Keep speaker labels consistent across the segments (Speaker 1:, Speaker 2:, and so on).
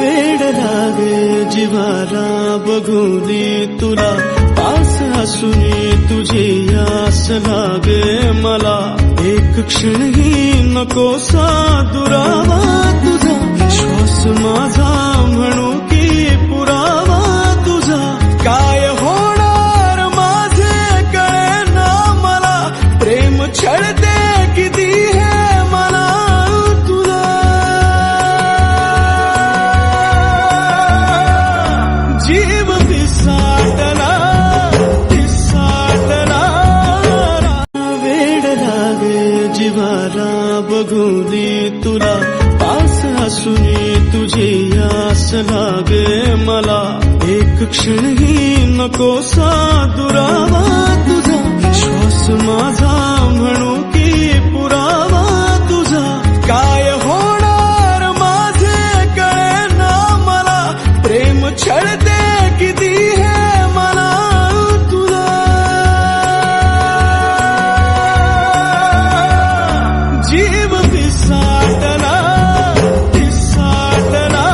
Speaker 1: वेड लागे जीवाला बघूनी तुला, पास असूनी तुझी आस लागे मला. एक क्षणही नकोसा दुरावा तुझा, श्वास माझा म्हणू की पुरावा तुझा. काय होणार माझे कळेना मला, प्रेम छळते किती हे मला तुला. जीव पिसाटला पिसाटला, वेड लागे जीवाला बघूनी तुला, पास असूनी तुझी आस लागे मला. एक क्षणही नकोसा दुरावा तुझा, श्वास माझा म्हणू की पुरावा तुझा. काय होणार माझे कळेना मला, प्रेम छळते किती हे मला तुला. जीव पिसाटला पिसाटला,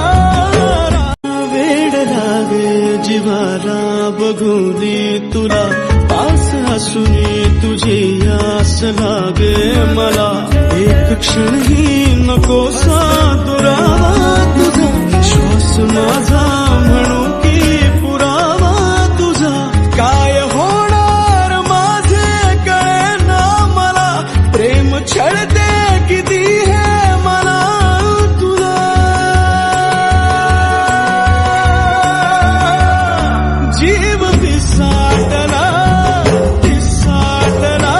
Speaker 1: वेड लागे जीवाला बघूनी तुला, पास असूनी तुझी आस लागे मला. एक क्षणही नकोसा दुरावा तुझा, श्वास माझा म्हणू की पुरावा तुझा. काय होणार माझे कळेना मला, प्रेम छळते किती हे मला तुला. जीव पिसाटला पिसाटला,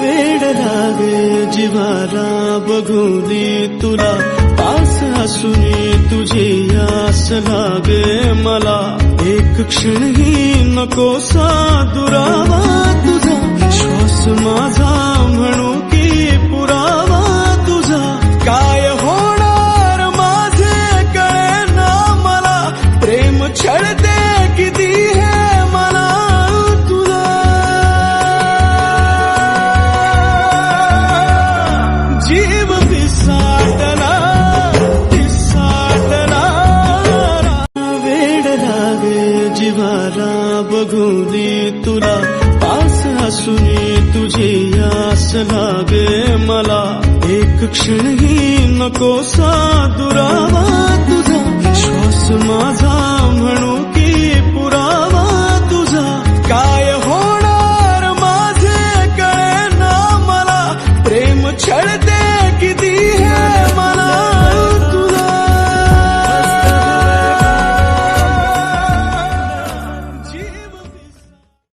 Speaker 1: वेड लागे जीवाला बघूनी तुला, पास असूनी तुझी आस लागे मला. एक क्षणही नकोसा दुरावा तुझा, श्वास माझा म्हणू की पुरावा तुझा. काय होणार माझे कळेना मला, प्रेम छळते किती हे मला तुला. जीव पिसाटला पिसाटला, वेड लागे जीवाला बघूनी तुला, पास असूनी तुझी आस लागे मला. एक क्षणही नकोसा